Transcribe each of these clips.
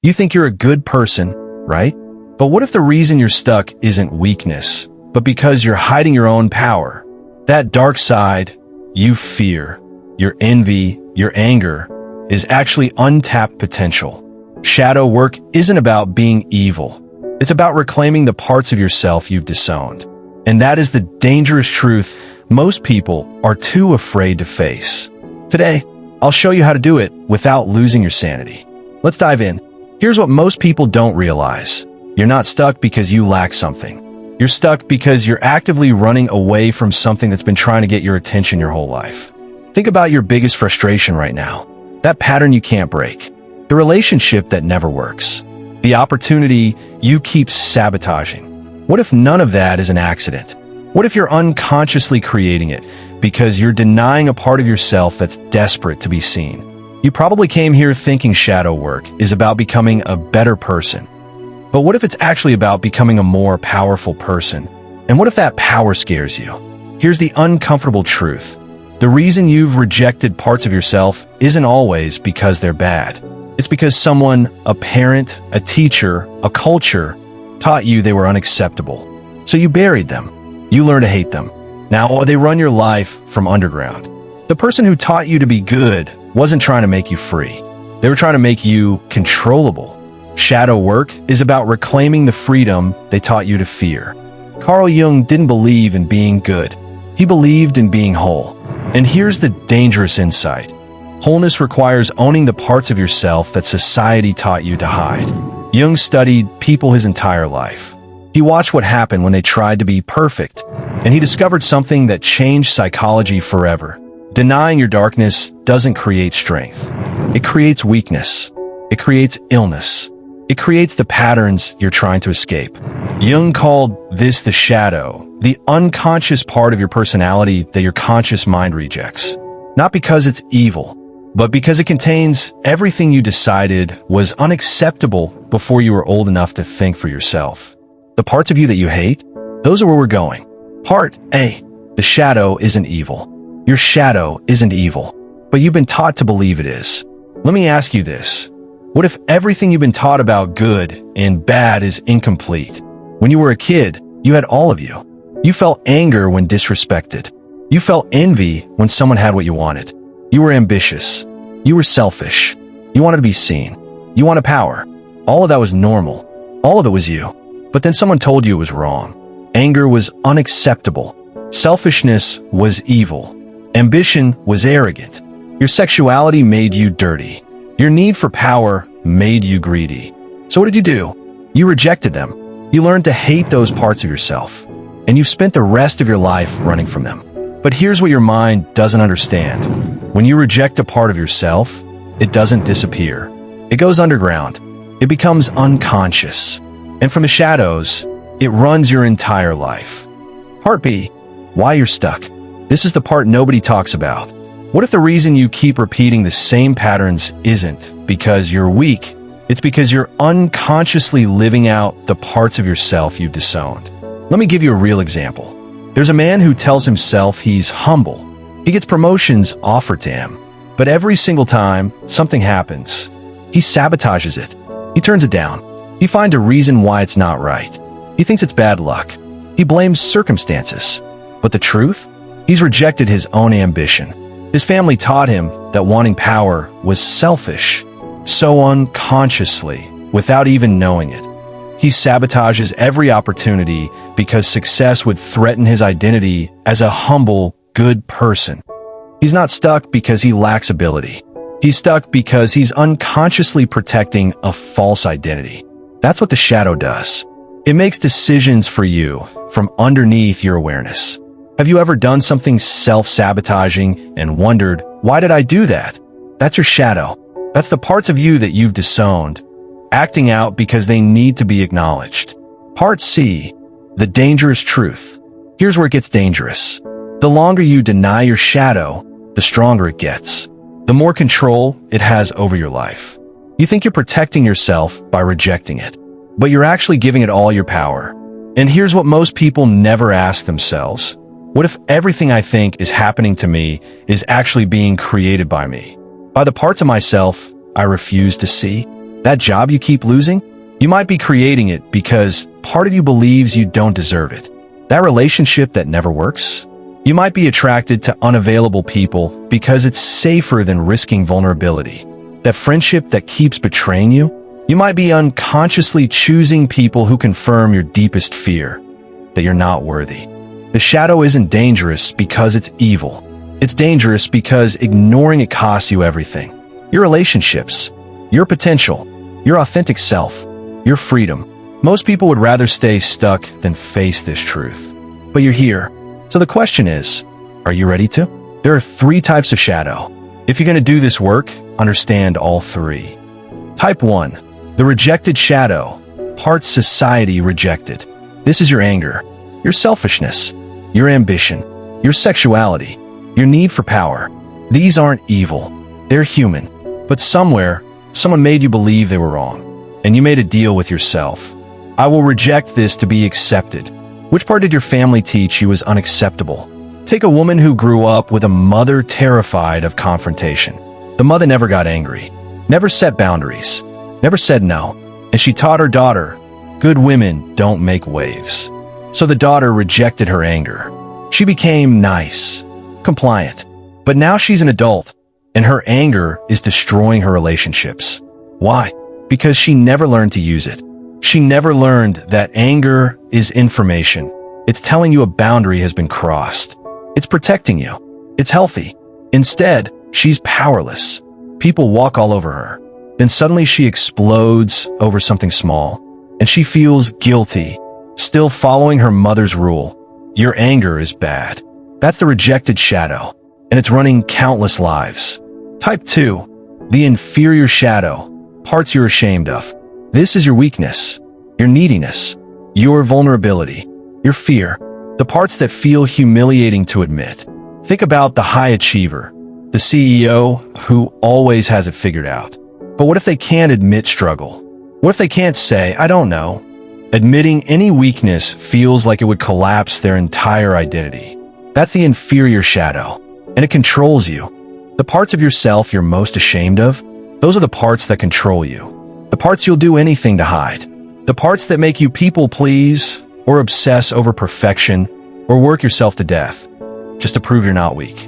You think you're a good person, right? But what if the reason you're stuck isn't weakness, but because you're hiding your own power? That dark side, you fear, your envy, your anger, is actually untapped potential. Shadow work isn't about being evil. It's about reclaiming the parts of yourself you've disowned. And that is the dangerous truth most people are too afraid to face. Today, I'll show you how to do it without losing your sanity. Let's dive in. Here's what most people don't realize. You're not stuck because you lack something. You're stuck because you're actively running away from something that's been trying to get your attention your whole life. Think about your biggest frustration right now. That pattern you can't break. The relationship that never works. The opportunity you keep sabotaging. What if none of that is an accident? What if you're unconsciously creating it because you're denying a part of yourself that's desperate to be seen? You probably came here thinking shadow work is about becoming a better person. But what if it's actually about becoming a more powerful person? And what if that power scares you? Here's the uncomfortable truth. The reason you've rejected parts of yourself isn't always because they're bad. It's because someone, a parent, a teacher, a culture, taught you they were unacceptable. So you buried them. You learned to hate them. Now they run your life from underground. The person who taught you to be good wasn't trying to make you free. They were trying to make you controllable. Shadow work is about reclaiming the freedom they taught you to fear. Carl Jung didn't believe in being good. He believed in being whole. And here's the dangerous insight. Wholeness requires owning the parts of yourself that society taught you to hide. Jung studied people his entire life. He watched what happened when they tried to be perfect, and he discovered something that changed psychology forever. Denying your darkness doesn't create strength. It creates weakness. It creates illness. It creates the patterns you're trying to escape. Jung called this the shadow, the unconscious part of your personality that your conscious mind rejects. Not because it's evil, but because it contains everything you decided was unacceptable before you were old enough to think for yourself. The parts of you that you hate, those are where we're going. Part A, the shadow isn't evil. Your shadow isn't evil, but you've been taught to believe it is. Let me ask you this. What if everything you've been taught about good and bad is incomplete? When you were a kid, you had all of you. You felt anger when disrespected. You felt envy when someone had what you wanted. You were ambitious. You were selfish. You wanted to be seen. You wanted power. All of that was normal. All of it was you. But then someone told you it was wrong. Anger was unacceptable. Selfishness was evil. Ambition was arrogant. Your sexuality made you dirty. Your need for power made you greedy. So what did you do? You rejected them. You learned to hate those parts of yourself. And you've spent the rest of your life running from them. But here's what your mind doesn't understand. When you reject a part of yourself, it doesn't disappear. It goes underground. It becomes unconscious. And from the shadows, it runs your entire life. Part B, why you're stuck. This is the part nobody talks about. What if the reason you keep repeating the same patterns isn't because you're weak? It's because you're unconsciously living out the parts of yourself you've disowned. Let me give you a real example. There's a man who tells himself he's humble. He gets promotions offered to him. But every single time something happens, he sabotages it. He turns it down. He finds a reason why it's not right. He thinks it's bad luck. He blames circumstances. But the truth? He's rejected his own ambition. His family taught him that wanting power was selfish, so unconsciously, without even knowing it. He sabotages every opportunity because success would threaten his identity as a humble, good person. He's not stuck because he lacks ability. He's stuck because he's unconsciously protecting a false identity. That's what the shadow does. It makes decisions for you from underneath your awareness. Have you ever done something self-sabotaging and wondered, why did I do that? That's your shadow. That's the parts of you that you've disowned, acting out because they need to be acknowledged. Part C, the dangerous truth. Here's where it gets dangerous. The longer you deny your shadow, the stronger it gets. The more control it has over your life. You think you're protecting yourself by rejecting it, but you're actually giving it all your power. And here's what most people never ask themselves. What if everything I think is happening to me is actually being created by me? By the parts of myself I refuse to see? That job you keep losing? You might be creating it because part of you believes you don't deserve it. That relationship that never works? You might be attracted to unavailable people because it's safer than risking vulnerability. That friendship that keeps betraying you? You might be unconsciously choosing people who confirm your deepest fear, that you're not worthy. The shadow isn't dangerous because it's evil. It's dangerous because ignoring it costs you everything. Your relationships, your potential, your authentic self, your freedom. Most people would rather stay stuck than face this truth. But you're here. So the question is, are you ready to? There are 3 types of shadow. If you're going to do this work, understand all 3. Type 1. The rejected shadow. Parts society rejected. This is your anger, your selfishness, your ambition, your sexuality, your need for power. These aren't evil. They're human. But somewhere, someone made you believe they were wrong. And you made a deal with yourself. I will reject this to be accepted. Which part did your family teach you was unacceptable? Take a woman who grew up with a mother terrified of confrontation. The mother never got angry, never set boundaries, never said no. And she taught her daughter, good women don't make waves. So the daughter rejected her anger. She became nice, compliant. But now she's an adult, and her anger is destroying her relationships. Why? Because she never learned to use it. She never learned that anger is information. It's telling you a boundary has been crossed. It's protecting you. It's healthy. Instead, she's powerless. People walk all over her. Then suddenly she explodes over something small, and she feels guilty, still following her mother's rule. Your anger is bad. That's the rejected shadow, and it's running countless lives. Type 2. The inferior shadow. Parts you're ashamed of. This is your weakness, your neediness, your vulnerability, your fear, the parts that feel humiliating to admit. Think about the high achiever, the CEO who always has it figured out. But what if they can't admit struggle? What if they can't say, I don't know? Admitting any weakness feels like it would collapse their entire identity. That's the inferior shadow, and it controls you. The parts of yourself you're most ashamed of, those are the parts that control you. The parts you'll do anything to hide. The parts that make you people please, or obsess over perfection, or work yourself to death, just to prove you're not weak.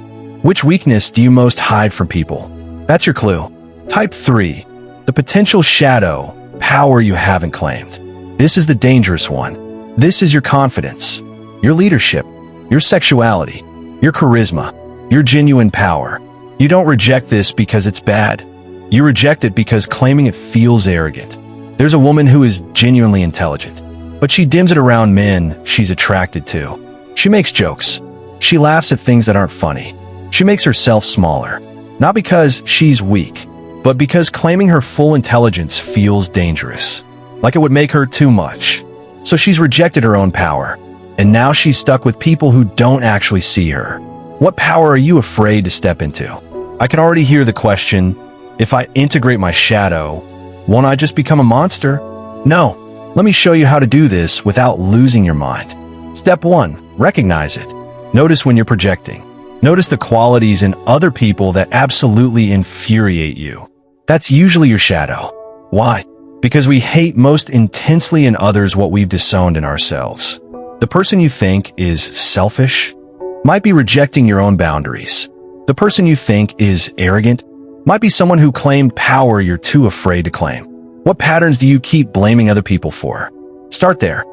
Which weakness do you most hide from people? That's your clue. Type 3. The potential shadow, power you haven't claimed. This is the dangerous one. This is your confidence, your leadership, your sexuality, your charisma, your genuine power. You don't reject this because it's bad. You reject it because claiming it feels arrogant. There's a woman who is genuinely intelligent, but she dims it around men she's attracted to. She makes jokes. She laughs at things that aren't funny. She makes herself smaller, not because she's weak, but because claiming her full intelligence feels dangerous, like it would make her too much. So she's rejected her own power, and now she's stuck with people who don't actually see her. What power are you afraid to step into? I can already hear the question, if I integrate my shadow, won't I just become a monster? No. Let me show you how to do this without losing your mind. Step 1. Recognize it. Notice when you're projecting. Notice the qualities in other people that absolutely infuriate you. That's usually your shadow. Why? Because we hate most intensely in others what we've disowned in ourselves. The person you think is selfish might be rejecting your own boundaries. The person you think is arrogant might be someone who claimed power you're too afraid to claim. What patterns do you keep blaming other people for? Start there.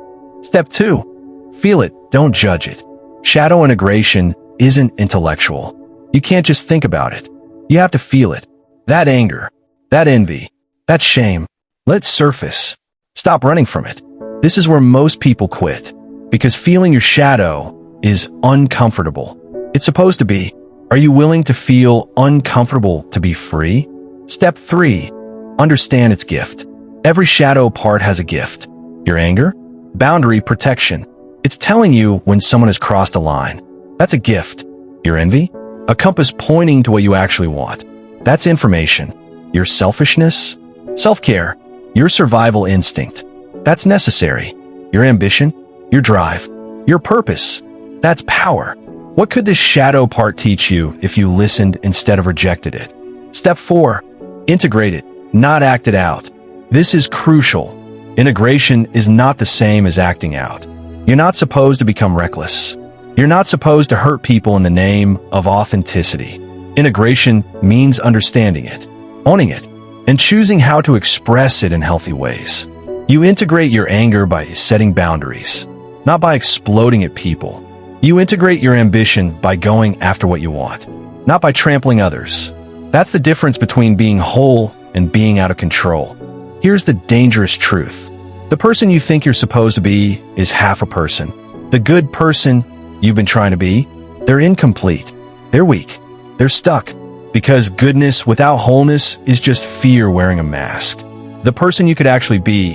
Step 2. Feel it, don't judge it. Shadow integration isn't intellectual. You can't just think about it. You have to feel it. That anger, that envy, that shame, let it surface. Stop running from it. This is where most people quit, because feeling your shadow is uncomfortable. It's supposed to be. Are you willing to feel uncomfortable to be free? Step 3. Understand its gift. Every shadow part has a gift. Your anger? Boundary protection. It's telling you when someone has crossed a line. That's a gift. Your envy? A compass pointing to what you actually want. That's information. Your selfishness? Self-care. Your survival instinct. That's necessary. Your ambition? Your drive. Your purpose. That's power. What could this shadow part teach you if you listened instead of rejected it? Step 4. Integrate it, not act it out. This is crucial. Integration is not the same as acting out. You're not supposed to become reckless. You're not supposed to hurt people in the name of authenticity. Integration means understanding it, owning it, and choosing how to express it in healthy ways. You integrate your anger by setting boundaries, not by exploding at people. You integrate your ambition by going after what you want, not by trampling others. That's the difference between being whole and being out of control. Here's the dangerous truth. The person you think you're supposed to be is half a person. The good person you've been trying to be, they're incomplete. They're weak. They're stuck. Because goodness without wholeness is just fear wearing a mask. The person you could actually be,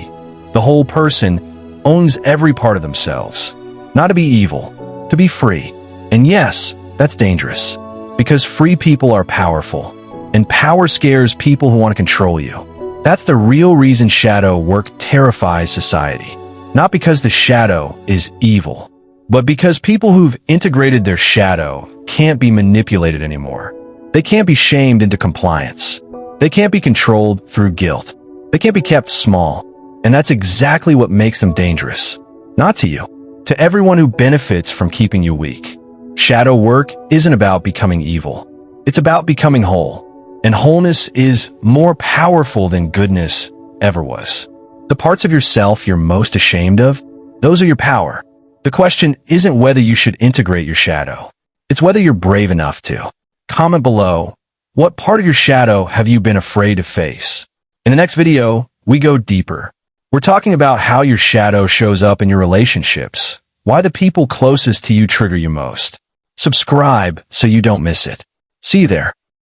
the whole person, owns every part of themselves. Not to be evil, to be free. And yes, that's dangerous. Because free people are powerful. And power scares people who want to control you. That's the real reason shadow work terrifies society. Not because the shadow is evil, but because people who've integrated their shadow can't be manipulated anymore. They can't be shamed into compliance. They can't be controlled through guilt. They can't be kept small. And that's exactly what makes them dangerous. Not to you, to everyone who benefits from keeping you weak. Shadow work isn't about becoming evil. It's about becoming whole. And wholeness is more powerful than goodness ever was. The parts of yourself you're most ashamed of, those are your power. The question isn't whether you should integrate your shadow. It's whether you're brave enough to. Comment below, what part of your shadow have you been afraid to face? In the next video, we go deeper. We're talking about how your shadow shows up in your relationships, why the people closest to you trigger you most. Subscribe so you don't miss it. See you there.